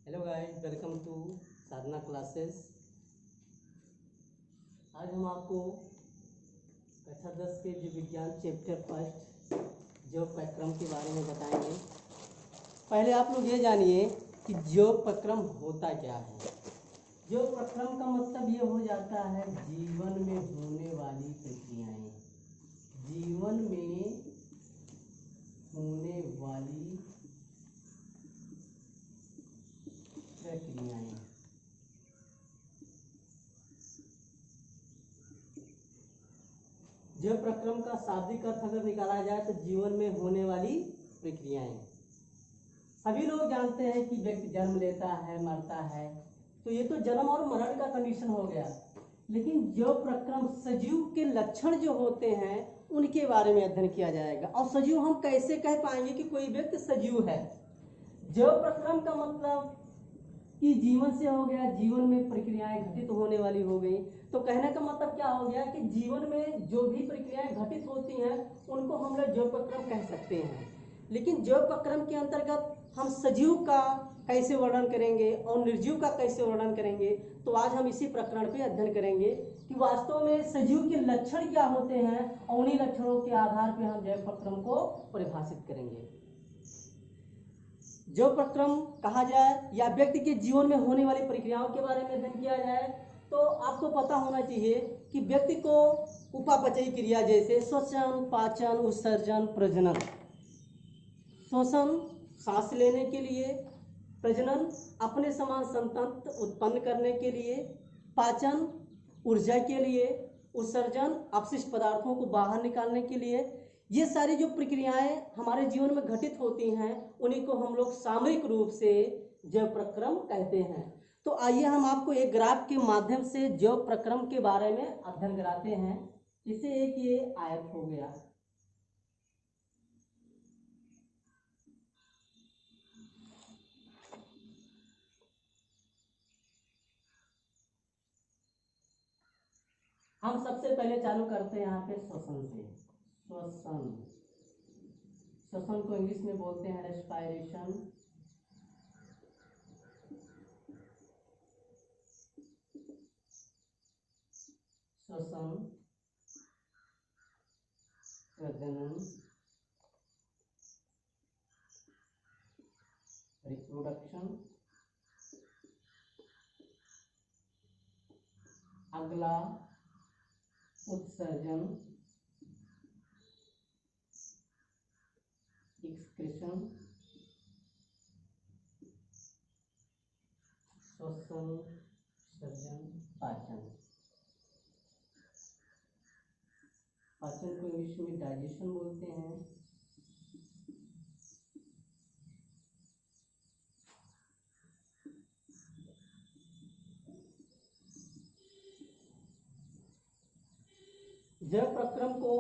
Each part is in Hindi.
Hello guys, welcome to Sadhana classes. आज हम आपको कक्षा 10 के जीव विज्ञान चैप्टर फर्स्ट ज्यों प्रक्रम के बारे में बताएंगे। पहले आप लोग ये जानिए कि ज्यों प्रक्रम होता क्या है। ज्यों प्रक्रम का मतलब ये हो जाता है जीवन में होने वाली प्रक्रियाएं। जीवन में होने वाली प्रक्रियाएं। ज्यों प्रक्रम का शाब्दिक अर्थ अगर निकाला जाए तो जीवन में होने वाली प्रक्रियाएं। सभी लोग जानते हैं कि व्यक्ति जन्म लेता है, मरता है, तो ये तो जन्म और मरण का कंडीशन हो गया। लेकिन ज्यों प्रक्रम सजीव के लक्षण जो होते हैं उनके बारे में अध्ययन किया जाएगा। और सजीव हम कैसे कह पाएंगे कि कोई व्यक्ति सजीव है। ज्यों प्रक्रम का मतलब कि जीवन से हो गया, जीवन में प्रक्रियाएं घटित होने वाली हो गई। तो कहने का मतलब क्या हो गया कि जीवन में जो भी प्रक्रियाएं घटित होती हैं उनको हम लोग ज्यों प्रक्रम कह सकते हैं। लेकिन ज्यों प्रक्रम के अंतर्गत हम सजीव का कैसे वर्णन करेंगे और निर्जीव का कैसे वर्णन करेंगे, तो आज हम इसी प्रकरण पे अध्ययन करेंगे कि वास्तव में सजीव के लक्षण क्या होते हैं और उन्हीं लक्षणों के आधार पर हम ज्यों प्रक्रम को परिभाषित करेंगे। ज्यों प्रक्रम कहा जाए या व्यक्ति के जीवन में होने वाली प्रक्रियाओं के बारे में अध्ययन किया जाए तो आपको पता होना चाहिए कि व्यक्ति को उपापचयी क्रिया जैसे श्वसन, पाचन, उत्सर्जन, प्रजनन, श्वसन सांस लेने के लिए, प्रजनन अपने समान संतान उत्पन्न करने के लिए, पाचन ऊर्जा के लिए, उत्सर्जन अपशिष्ट पदार्थों को बाहर निकालने के लिए, ये सारी जो प्रक्रियाएं हमारे जीवन में घटित होती हैं उन्हीं को हम लोग सामूहिक रूप से ज्यों प्रक्रम कहते हैं। तो आइए हम आपको एक ग्राफ के माध्यम से ज्यों प्रक्रम के बारे में अध्ययन कराते हैं। इसे एक ये आयत हो गया, हम सबसे पहले चालू करते हैं यहाँ पे श्वसन से। श्वसन, श्वसन को इंग्लिश में बोलते हैं रेस्पायरेशन। श्वसन, प्रजनन, रिप्रोडक्शन, अगला उत्सर्जन, एक्सक्रीशन, श्वसन, सर्जन, पाचन। पाचन को इंग्लिश में डाइजेशन बोलते हैं। ज्यों प्रक्रम को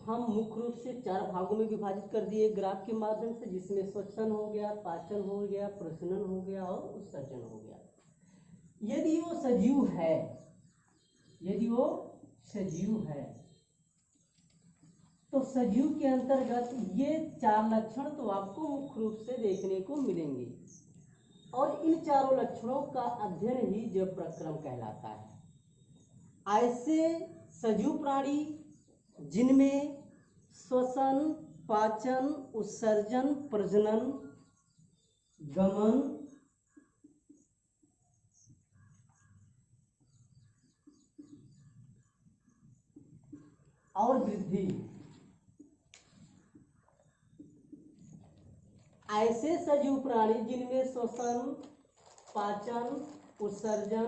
हम मुख्य रूप से 4 भागों में विभाजित कर दिए ग्राफ के माध्यम से, जिसमें श्वसन हो गया, पाचन हो गया, प्रजनन हो गया और उत्सर्जन हो गया। यदि वो सजीव है, यदि वो सजीव है तो सजीव के अंतर्गत ये 4 लक्षण तो आपको मुख्य रूप से देखने को मिलेंगे और इन चारों लक्षणों का अध्ययन ही ज्यों प्रक्रम कहलाता है। ऐसे सजीव प्राणी जिनमें श्वसन, पाचन, उत्सर्जन, प्रजनन, गमन और वृद्धि, ऐसे सजीव प्राणी जिनमें श्वसन, पाचन, उत्सर्जन,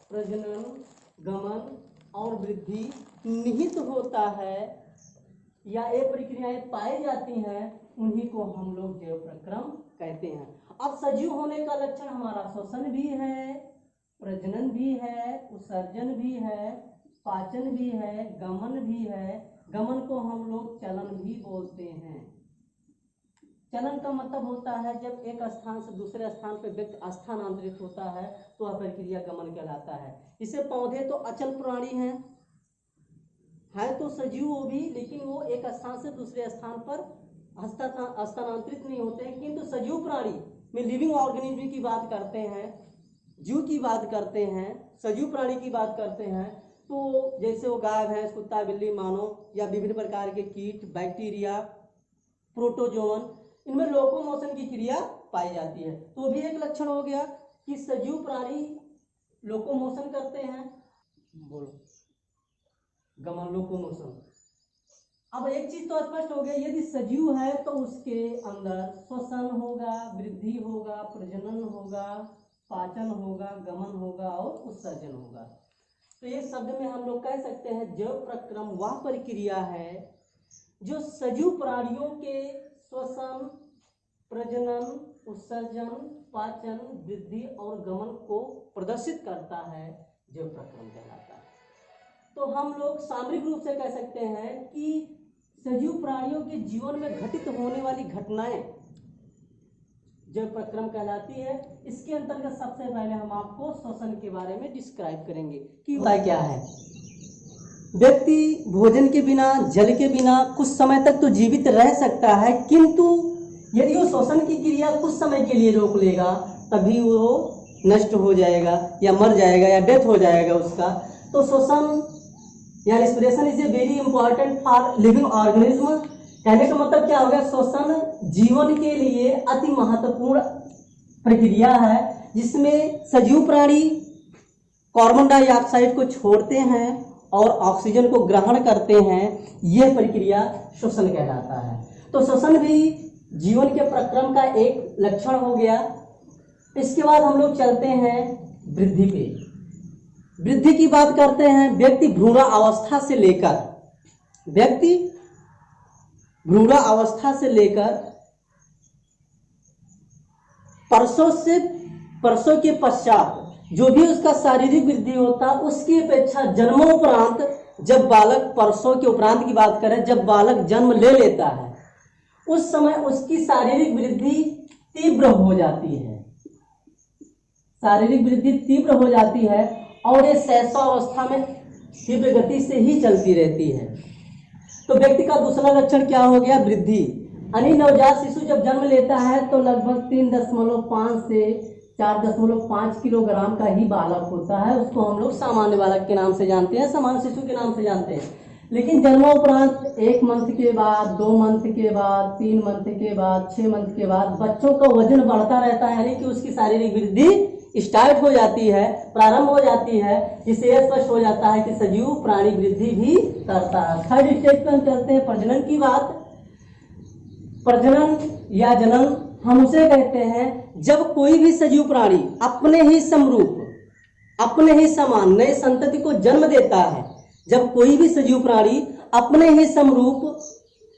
प्रजनन, गमन और वृद्धि निहित होता है या ये प्रक्रियाएं पाई जाती हैं, उन्हीं को हम लोग ज्यों प्रक्रम कहते हैं। अब सजीव होने का लक्षण हमारा श्वसन भी है, प्रजनन भी है, उत्सर्जन भी है, पाचन भी है, गमन भी है। गमन को हम लोग चलन भी बोलते हैं। चलन का मतलब होता है जब एक स्थान से दूसरे स्थान पर व्यक्ति स्थानांतरित होता है तो वह प्रक्रिया गमन कहलाता है। इसे पौधे तो अचल प्राणी हैं, है तो सजीव वो भी, लेकिन वो एक स्थान से दूसरे स्थान पर स्थानांतरित नहीं होते हैं। किंतु सजीव प्राणी में लिविंग ऑर्गेनिज्म की बात करते हैं, जीव की बात करते हैं, सजीव प्राणी की बात करते हैं, तो जैसे वो गाय भैंस कुत्ता बिल्ली मानव या विभिन्न प्रकार के कीट बैक्टीरिया प्रोटोजोवन, इनमें लोकोमोशन की क्रिया पाई जाती है। तो भी एक लक्षण हो गया कि सजीव प्राणी लोकोमोशन करते हैं। बोलो गमन लोकोमोशन। अब एक चीज तो स्पष्ट हो गया, यदि सजीव है तो उसके अंदर श्वसन होगा, वृद्धि होगा, प्रजनन होगा, पाचन होगा, गमन होगा और उत्सर्जन होगा। तो ये शब्द में हम लोग कह सकते हैं जैव प्रक्रम वह प्रक्रिया है जो सजीव प्राणियों के श्वसन, प्रजनन, उत्सर्जन, पाचन, वृद्धि और गमन को प्रदर्शित करता है, जैव प्रक्रम कहलाता है। तो हम लोग सामरिक रूप से कह सकते हैं कि सजीव प्राणियों के जीवन में घटित होने वाली घटनाएं जैव प्रक्रम कहलाती है। इसके अंतर्गत सबसे पहले हम आपको श्वसन के बारे में डिस्क्राइब करेंगे कि वह क्या है। व्यक्ति भोजन के बिना, जल के बिना कुछ समय तक तो जीवित रह सकता है, किंतु यदि वो श्वसन की क्रिया कुछ समय के लिए रोक लेगा तभी वो नष्ट हो जाएगा या मर जाएगा या डेथ हो जाएगा उसका। तो श्वसन या respiration is a very important for living organism. कहने का मतलब क्या होगा, श्वसन जीवन के लिए अति महत्वपूर्ण प्रक्रिया है, जिसमें सजीव प्राणी कार्बन डाइऑक्साइड को छोड़ते हैं और ऑक्सीजन को ग्रहण करते हैं। यह प्रक्रिया श्वसन कहलाता है। तो श्वसन भी जीवन के प्रक्रम का एक लक्षण हो गया। इसके बाद हम लोग चलते हैं वृद्धि पे। वृद्धि की बात करते हैं। व्यक्ति भ्रूणावस्था से लेकर परसों के पश्चात जो भी उसका शारीरिक वृद्धि होता है, उसकी अपेक्षा जन्मोपरांत जब बालक, परसों के उपरांत की बात करें, जब बालक जन्म ले लेता है उस समय उसकी शारीरिक वृद्धि तीव्र हो जाती है। शारीरिक वृद्धि तीव्र हो जाती है और ये शैशवावस्था में तीव्र गति से ही चलती रहती है। तो व्यक्ति का दूसरा लक्षण क्या हो गया, वृद्धि। यानी नवजात शिशु जब जन्म लेता है तो लगभग 3.5 से 4.5 किलोग्राम का ही बालक होता है। उसको हम लोग सामान्य बालक के नाम से जानते हैं, सामान्य शिशु के नाम से जानते हैं। लेकिन जन्मोपरांत 1 मंथ के बाद, 2 मंथ के बाद, 3 मंथ के बाद, 6 मंथ के बाद बच्चों का वजन बढ़ता रहता है, यानी कि उसकी शारीरिक वृद्धि स्टार्ट हो जाती है, प्रारंभ हो जाती है, जिससे यह स्पष्ट हो जाता है कि सजीव प्राणी वृद्धि भी करता है। थर्ड स्टेज पर हम चलते हैं प्रजनन की बात। प्रजनन या जनन हम उसे कहते हैं जब कोई भी सजीव प्राणी अपने ही समरूप, अपने ही समान नए संतति को जन्म देता है। जब कोई भी सजीव प्राणी अपने ही समरूप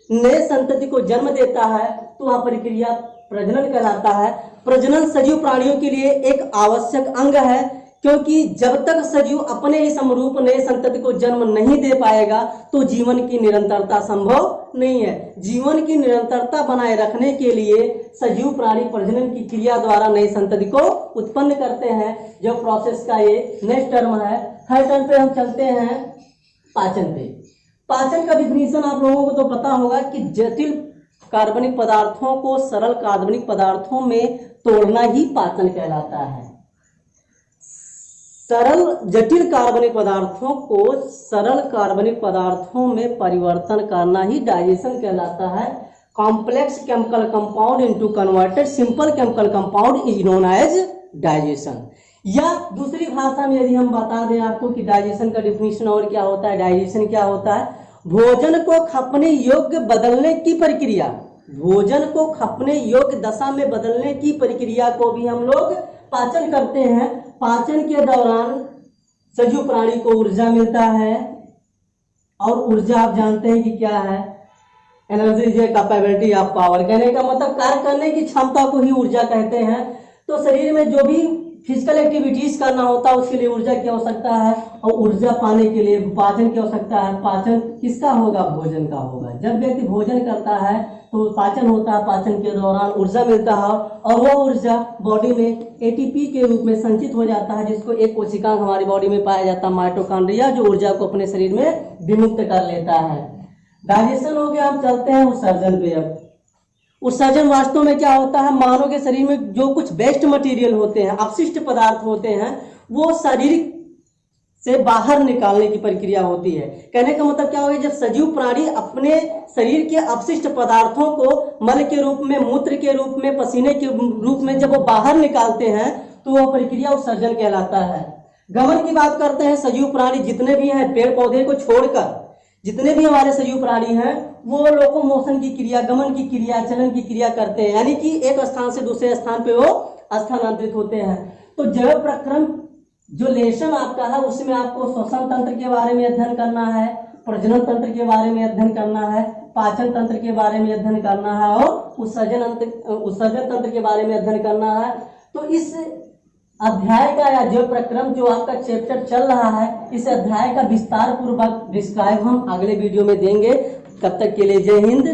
नए संतति को जन्म देता है तो वह प्रक्रिया प्रजनन कहलाता है। प्रजनन सजीव प्राणियों के लिए एक आवश्यक अंग है, क्योंकि जब तक सजीव अपने ही समरूप नए संतति को जन्म नहीं दे पाएगा तो जीवन की निरंतरता संभव नहीं है। जीवन की निरंतरता बनाए रखने के लिए सजीव प्राणी प्रजनन की क्रिया द्वारा नई संतति को उत्पन्न करते हैं, जो प्रोसेस का ये नेक्स्ट टर्म है। थर्ड टर्म पे हम चलते हैं पाचन पे। पाचन का डिफिनीशन आप लोगों को तो पता होगा कि जटिल कार्बनिक पदार्थों को सरल कार्बनिक पदार्थों में तोड़ना ही पाचन कहलाता है। जटिल कार्बनिक पदार्थों को सरल कार्बनिक पदार्थों में परिवर्तन करना ही डाइजेशन कहलाता है। Complex chemical compound into converted simple chemical compound is known as digestion. या दूसरी भाषा में यदि हम बता दें आपको कि डाइजेशन का डिफिनीशन और क्या होता है, डाइजेशन क्या होता है, भोजन को खपने योग्य बदलने की प्रक्रिया, भोजन को खपने योग्य दशा में बदलने की प्रक्रिया को भी हम लोग पाचन करते हैं। पाचन के दौरान सजीव प्राणी को ऊर्जा मिलता है, और ऊर्जा आप जानते हैं कि क्या है, energy is a capability of power. कहने का मतलब कार्य करने की क्षमता को ही ऊर्जा कहते हैं। तो शरीर में जो भी फिजिकल एक्टिविटीज करना होता है उसके लिए ऊर्जा की आवश्यकता है, और ऊर्जा पाने के लिए पाचन की आवश्यकता है। पाचन किसका होगा, भोजन का होगा। जब व्यक्ति भोजन करता है तो पाचन होता है, पाचन के दौरान ऊर्जा मिलता है, और वो ऊर्जा बॉडी में एटीपी के रूप में संचित हो जाता है, जिसको एक कोशिकांग हमारी बॉडी में पाया जाता है माइटोकॉन्ड्रिया, जो ऊर्जा को अपने शरीर में विमुक्त कर लेता है। डाइजेशन हो गया। हम चलते हैं उत्सर्जन पे। अब उत्सर्जन वास्तव में क्या होता है, मानव के शरीर में जो कुछ वेस्ट मटेरियल होते हैं, अपशिष्ट पदार्थ होते हैं, वो शरीर से बाहर निकालने की प्रक्रिया होती है। कहने का मतलब क्या होगा, जब सजीव प्राणी अपने शरीर के अपशिष्ट पदार्थों को मल के रूप में, मूत्र के रूप में, पसीने के रूप में जब वो बाहर निकालते हैं तो वह प्रक्रिया उत्सर्जन कहलाता है। गमन की बात करते हैं, सजीव प्राणी जितने भी हैं, पेड़ पौधे को छोड़कर जितने भी हमारे सजीव प्राणी हैं, वो लोकोमोशन की क्रिया, गमन की क्रिया, चलन की क्रिया करते हैं, यानी कि एक स्थान से दूसरे स्थान पे वो स्थानांतरित होते हैं। तो जैव प्रक्रम जो लेसन आपका है, उसमें आपको श्वसन तंत्र के बारे में अध्ययन करना है, प्रजनन तंत्र के बारे में अध्ययन करना है, पाचन तंत्र के बारे में अध्ययन करना है और उत्सर्जन तंत्र के बारे में अध्ययन करना है। तो इस अध्याय का या जैव प्रक्रम जो आपका चैप्टर चल रहा है, इस अध्याय का विस्तार पूर्वक डिस्क्राइब हम अगले वीडियो में देंगे। तब तक के लिए जय हिंद,